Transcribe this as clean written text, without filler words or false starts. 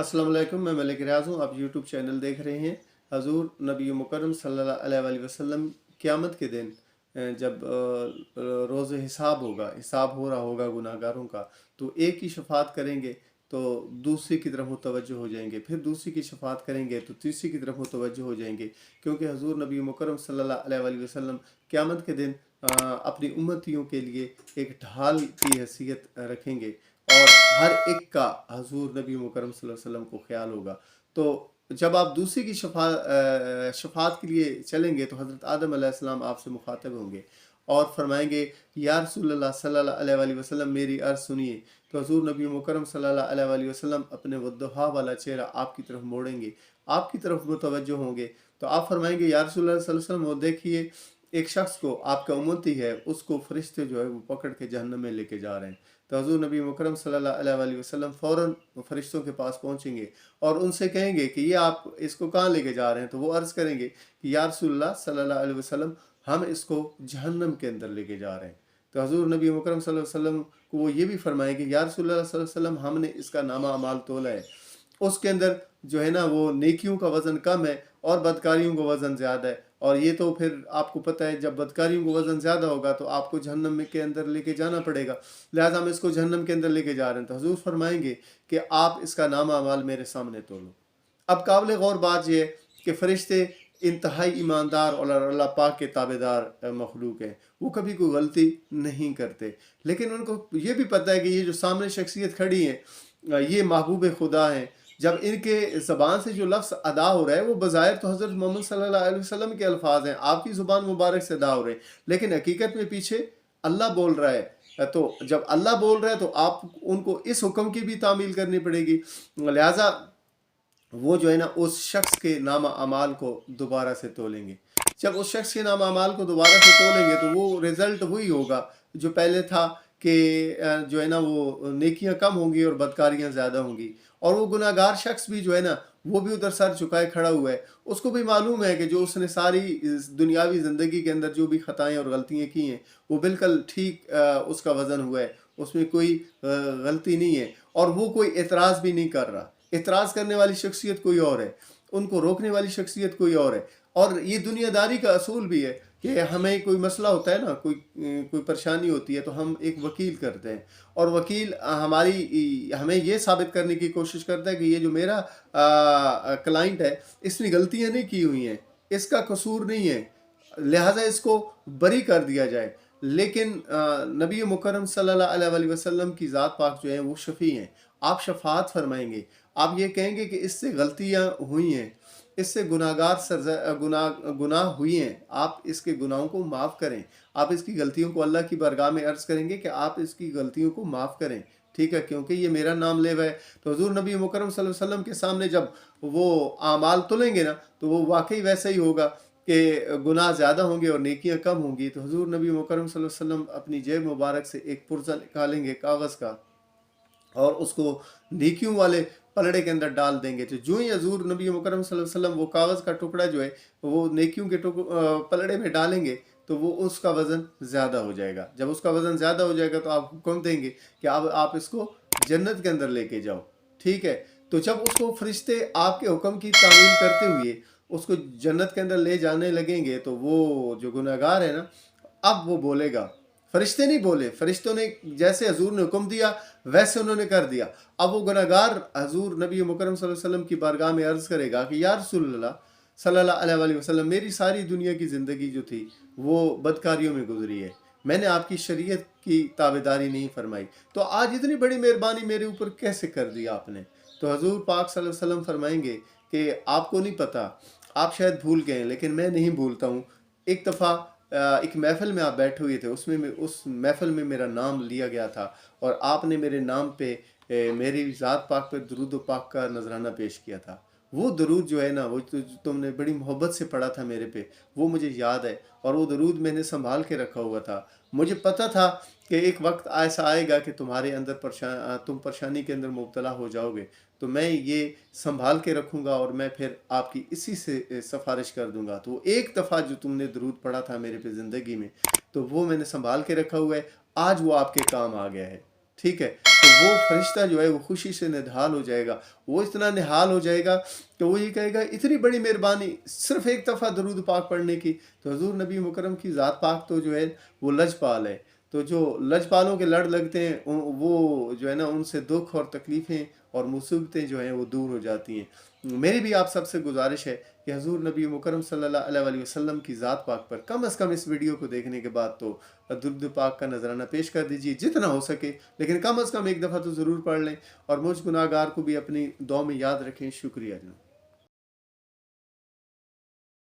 अस्सलाम वालेकुम, मैं मलिक रियाज हूँ। आप यूट्यूब चैनल देख रहे हैं। हजूर नबी मुकर्रम सल्लल्लाहु अलैहि वसल्लम क़यामत के दिन जब रोज़ हिसाब होगा, हिसाब हो रहा होगा गुनाहगारों का, तो एक की शफात करेंगे तो दूसरी की तरफ मुतवज्जो हो जाएंगे, फिर दूसरी की शफात करेंगे तो तीसरी की तरफ मुतवज्जो हो जाएंगे, क्योंकि हजूर नबी मुकर्रम सल्लल्लाहु अलैहि वसल्लम क़यामत के दिन अपनी उम्मतियों के लिए एक ढाल की हैसियत रखेंगे और हर एक का हजूर नबी मुकरम सल्लल्लाहु अलैहि वसल्लम को ख्याल होगा। तो जब आप दूसरी की शफात के लिए चलेंगे तो हज़रत आदम अलैहिस्सलाम आपसे मुखातब होंगे और फरमाएंगे, या रसूलल्लाह सल्लल्लाहु अलैहि वसल्लम मेरी अर्ज़ सुनिए। तो हजूर नबी मुकरम सल्लल्लाहु अलैहि वसल्लम अपने वद्दुहा वाला चेहरा आपकी तरफ मोड़ेंगे, आपकी तरफ मुतवज्जो होंगे। तो आप फरमाएंगे, या रसूलल्लाह सल्लल्लाहु अलैहि वसल्लम वो देखिए, एक शख्स को आपका उम्मती है, उसको फरिश्ते जो है वो पकड़ के जहन्नम में लेके जा रहे हैं। तो हज़ूर नबी मुकरम सल्लल्लाहु अलैहि वसल्लम फ़ौरन फरिश्तों के पास पहुँचेंगे और उनसे कहेंगे कि ये आप इसको कहाँ लेके जा रहे हैं। तो वो अर्ज़ करेंगे कि या रसूलल्लाह सल्लल्लाहु अलैहि वसल्लम हम इसको जहन्नम के अंदर लेके जा रहे हैं। तो हज़ूर नबी मुकरम सल्लल्लाहु अलैहि वसल्लम को वो ये भी फरमाएंगे, या रसूलल्लाह सल्लल्लाहु अलैहि वसल्लम हमने इसका नामा अमाल तोला है, उसके अंदर जो है ना वो नेकियों का वज़न कम है और बदकारियों का वज़न ज़्यादा है। और ये तो फिर आपको पता है, जब बदकारियों का वज़न ज़्यादा होगा तो आपको जहन्नम में के अंदर लेके जाना पड़ेगा, लिहाजा हम इसको जहन्नम के अंदर लेके जा रहे हैं। तो हजूर फरमाएंगे कि आप इसका नामा अमाल मेरे सामने तोलो। अब काबिल गौर बात यह है कि फ़रिश्ते इंतहाई ईमानदार और अल्लाह पाक के ताबेदार मखलूक हैं, वो कभी कोई गलती नहीं करते, लेकिन उनको ये भी पता है कि ये जो सामने शख्सियत खड़ी है ये महबूब खुदा हैं। जब इनके ज़बान से जो लफ्ज़ अदा हो रहा है वो बज़ाहिर तो हज़रत मोहम्मद सल्लल्लाहु अलैहि वसल्लम के अल्फाज हैं, आपकी ज़ुबान मुबारक से अदा हो रहे हैं, लेकिन हकीकत में पीछे अल्लाह बोल रहा है। तो जब अल्लाह बोल रहा है तो आप उनको इस हुक्म की भी तामील करनी पड़ेगी। लिहाजा वो जो है ना उस शख्स के नामा अमाल को दोबारा से तोलेंगे। जब उस शख्स के नामा अमाल को दोबारा से तोलेंगे तो वो रिज़ल्ट वही होगा जो पहले था कि जो है ना वो नेकियां कम होंगी और बदकारियां ज़्यादा होंगी। और वो गुनाहगार शख्स भी जो है ना वो भी उधर सर झुकाए खड़ा हुआ है, उसको भी मालूम है कि जो उसने सारी इस दुनियावी ज़िंदगी के अंदर जो भी ख़ताएँ और गलतियाँ की हैं वो बिल्कुल ठीक उसका वज़न हुआ है, उसमें कोई गलती नहीं है और वो कोई एतराज़ भी नहीं कर रहा। एतराज़ करने वाली शख्सियत कोई और है, उनको रोकने वाली शख्सियत कोई और है। और ये दुनियादारी का असूल भी है कि हमें कोई मसला होता है ना, कोई परेशानी होती है तो हम एक वकील करते हैं और वकील हमें ये साबित करने की कोशिश करता है कि ये जो मेरा क्लाइंट है इसने गलतियां नहीं की हुई हैं, इसका कसूर नहीं है, लिहाजा इसको बरी कर दिया जाए। लेकिन नबी मुकरम सल्लल्लाहु अलैहि वसल्लम की ज़ात पाक जो है वो शफ़ी हैं, आप शफ़ात फरमाएंगे, आप ये कहेंगे कि इससे गलतियां हुई हैं, इससे गुनाह हुई हैं, आप इसके गुनाहों को माफ़ करें। आप इसकी गलतियों को अल्लाह की बारगाह में अर्ज़ करेंगे कि आप इसकी गलतियों को माफ़ करें, ठीक है, क्योंकि ये मेरा नाम ले हुआ है। तो हुज़ूर नबी मुकरम सल्लल्लाहु अलैहि वसल्लम के सामने जब वो आमाल तुलेंगे ना तो वो वाकई वैसा ही होगा कि गुनाह ज़्यादा होंगे और नेकियां कम होंगी। तो हुज़ूर नबी मुकरम सल्लल्लाहु अलैहि वसल्लम अपनी जेब मुबारक से एक पुर्जा निकालेंगे कागज़ का और उसको नेकियों वाले पलड़े के अंदर डाल देंगे। तो जो ही हजूर नबी मुकरम सल्लल्लाहु अलैहि वसल्लम वो कागज़ का टुकड़ा जो है वो नेकियों के पलड़े में डालेंगे तो वो उसका वज़न ज़्यादा हो जाएगा। जब उसका वज़न ज़्यादा हो जाएगा तो आप हुक्म देंगे कि आप इसको जन्नत के अंदर लेके जाओ, ठीक है। तो जब उसको फरिश्ते आपके हुक्म की तामील करते हुए उसको जन्नत के अंदर ले जाने लगेंगे तो वो जो गुनहगार है ना, अब वो बोलेगा, फरिश्ते नहीं बोले, फरिश्तों ने जैसे हजूर ने हुक्म दिया वैसे उन्होंने कर दिया। अब वो गुनहगार हजूर नबी मुकरम सल्लल्लाहु अलैहि वसल्लम की बारगाह में अर्ज़ करेगा कि या रसूलल्लाह सल्लल्लाहु अलैहि वसल्लम मेरी सारी दुनिया की ज़िंदगी जो थी वो बदकारियों में गुजरी है, मैंने आपकी शरीयत की ताबेदारी नहीं फरमाई, तो आज इतनी बड़ी मेहरबानी मेरे ऊपर कैसे कर दी आपने। तो हजूर पाक सल्लल्लाहु अलैहि वसल्लम फरमाएंगे कि आपको नहीं पता, आप शायद भूल गए लेकिन मैं नहीं भूलता हूँ। एक दफ़ा एक महफ़िल में आप बैठे हुए थे, उस महफ़िल में मेरा नाम लिया गया था और आपने मेरे नाम पे मेरी ज़ात पाक पे दरूद पाक का नजराना पेश किया था। वो दरूद जो है ना वो तुमने बड़ी मोहब्बत से पढ़ा था मेरे पे, वो मुझे याद है और वो दरूद मैंने संभाल के रखा हुआ था। मुझे पता था कि एक वक्त ऐसा आएगा कि तुम्हारे अंदर तुम परेशानी के अंदर मुब्तला हो जाओगे, तो मैं ये संभाल के रखूँगा और मैं फिर आपकी इसी से सिफारिश कर दूँगा। तो एक दफ़ा जो तुमने दरूद पढ़ा था मेरे पे ज़िंदगी में, तो वो मैंने संभाल के रखा हुआ है, आज वो आपके काम आ गया है, ٹھیک ہے، تو وہ فرشتہ جو ہے وہ خوشی سے نڈھال ہو جائے گا، وہ اتنا نہال ہو جائے گا کہ وہ یہ کہے گا اتنی بڑی مہربانی صرف ایک دفعہ درود پاک پڑھنے کی۔ تو حضور نبی مکرم کی ذات پاک تو جو ہے وہ لجپال ہے، تو جو لجپالوں کے لڑ لگتے ہیں وہ جو ہے نا ان سے دکھ اور تکلیفیں اور مصیبتیں جو ہیں وہ دور ہو جاتی ہیں۔ میری بھی آپ سب سے گزارش ہے کہ حضور نبی مکرم صلی اللہ علیہ وآلہ وسلم کی ذات پاک پر کم از کم اس ویڈیو کو دیکھنے کے بعد تو درود پاک کا نذرانہ پیش کر دیجیے جتنا ہو سکے، لیکن کم از کم ایک دفعہ تو ضرور پڑھ لیں، اور مجھ گناہ گار کو بھی اپنی دعا میں یاد رکھیں۔ شکریہ جناب۔